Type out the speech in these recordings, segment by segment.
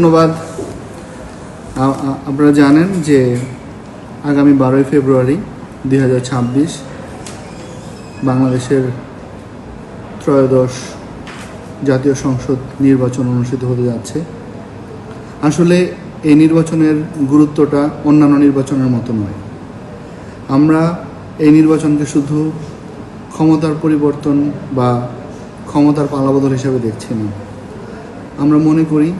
ধন্যবাদ। আপনারা জানেন যে আগামী 12 ফেব্রুয়ারি 2026 বাংলাদেশের ত্রয়োদশ জাতীয় সংসদ নির্বাচন অনুষ্ঠিত হতে যাচ্ছে। আসলে এই নির্বাচনের গুরুত্বটা অন্যান্য নির্বাচনের মতো নয়। আমরা এই নির্বাচনকে শুধু ক্ষমতার পরিবর্তন বা ক্ষমতার পালাবদল হিসাবে দেখছি না। আমরা মনে করি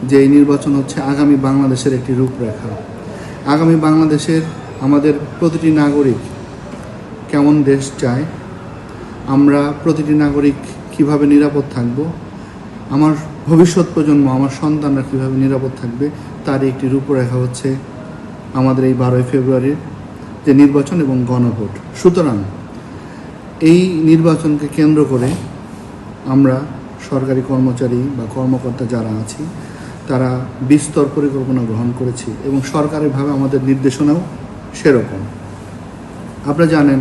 যে এই নির্বাচন হচ্ছে আগামী বাংলাদেশের একটি রূপরেখা। আগামী বাংলাদেশের আমাদের প্রতিটি নাগরিক কেমন দেশ চায়, আমরা প্রতিটি নাগরিক কিভাবে নিরাপদ থাকব, আমার ভবিষ্যৎ প্রজন্ম, আমার সন্তানরা কিভাবে নিরাপদ থাকবে, তারই একটি রূপরেখা হচ্ছে আমাদের এই 12 ফেব্রুয়ারির যে নির্বাচন এবং গণভোট। সুতরাং এই নির্বাচনকে কেন্দ্র করে আমরা সরকারি কর্মচারী বা কর্মকর্তা যারা আছি তারা বিস্তর পরিকল্পনা গ্রহণ করেছি এবং সরকারিভাবে আমাদের নির্দেশনাও সেরকম। আপনারা জানেন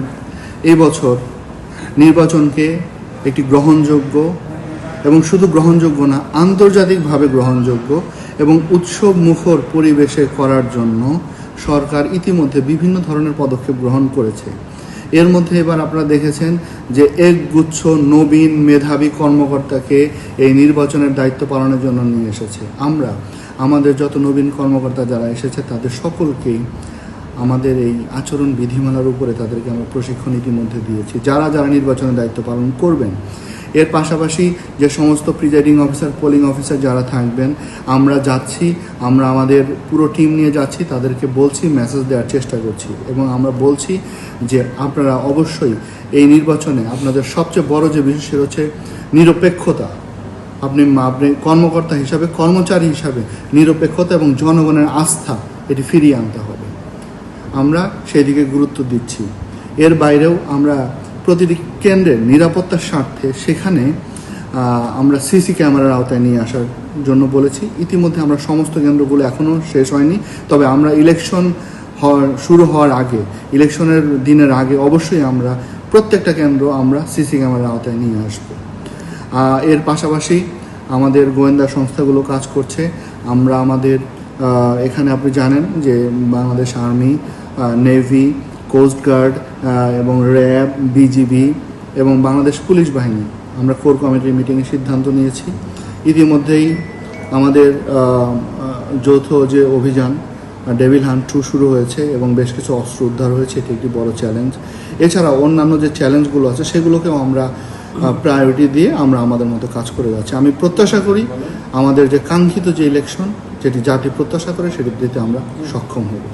এই বছর নির্বাচনকে একটি গ্রহণযোগ্য এবং শুধু গ্রহণযোগ্য না, আন্তর্জাতিকভাবে গ্রহণযোগ্য এবং উৎসব মুখর পরিবেশে করার জন্য সরকার ইতিমধ্যে বিভিন্ন ধরনের পদক্ষেপ গ্রহণ করেছে। এর মধ্যে এবার আপনারা দেখেছেন যে একগুচ্ছ নবীন মেধাবী কর্মকর্তাকে এই নির্বাচনের দায়িত্ব পালনের জন্য নিয়ে এসেছে। আমরা আমাদের যত নবীন কর্মকর্তা যারা এসেছে তাদের সকলকেই আমাদের এই আচরণ বিধিমালার উপরে তাদেরকে আমরা প্রশিক্ষণ ইতিমধ্যে দিয়েছি, যারা যারা নির্বাচনের দায়িত্ব পালন করবেন। এর পাশাপাশি যে সমস্ত প্রিজাইডিং অফিসার, পোলিং অফিসার যারা থাকবেন, আমরা যাচ্ছি, আমরা আমাদের পুরো টিম নিয়ে যাচ্ছি, তাদেরকে বলছি, মেসেজ দেওয়ার চেষ্টা করছি এবং আমরা বলছি যে আপনারা অবশ্যই এই নির্বাচনে আপনাদের সবচেয়ে বড় যে বিষয় হচ্ছে নিরপেক্ষতা। আপনি কর্মকর্তা হিসাবে, কর্মচারী হিসাবে নিরপেক্ষতা এবং জনগণের আস্থা এটি ফিরিয়ে আনতে হবে। আমরা সেই দিকে গুরুত্ব দিচ্ছি। এর বাইরেও আমরা প্রতিটি কেন্দ্রের নিরাপত্তার স্বার্থে সেখানে আমরা সিসি ক্যামেরার আওতায় নিয়ে আসার জন্য বলেছি। ইতিমধ্যে আমরা সমস্ত কেন্দ্রগুলো এখনও শেষ হয়নি, তবে আমরা ইলেকশন শুরু হওয়ার আগে, ইলেকশনের দিনের আগে অবশ্যই আমরা প্রত্যেকটা কেন্দ্র আমরা সিসি ক্যামেরার আওতায় নিয়ে আসব। এর পাশাপাশি আমাদের গোয়েন্দা সংস্থাগুলো কাজ করছে। আমরা আমাদের এখানে আপনি জানেন যে বাংলাদেশ আর্মি, নেভি, কোস্টগার্ড এবং র্যাব, বিজিবি এবং বাংলাদেশ পুলিশ বাহিনী আমরা কোর কমিটির মিটিংয়ে সিদ্ধান্ত নিয়েছি। ইতিমধ্যেই আমাদের যৌথ যে অভিযান ডেভিল হান্ট 2 শুরু হয়েছে এবং বেশ কিছু অস্ত্র উদ্ধার হয়েছে। এটি একটি বড় চ্যালেঞ্জ। এছাড়া অন্যান্য যে চ্যালেঞ্জগুলো আছে সেগুলোকেও আমরা প্রায়োরিটি দিয়ে আমরা আমাদের মতো কাজ করে যাচ্ছি। আমি প্রত্যাশা করি আমাদের যে কাঙ্ক্ষিত যে ইলেকশন, যেটি জাতি প্রত্যাশা করে, সেটি দিতে আমরা সক্ষম হব।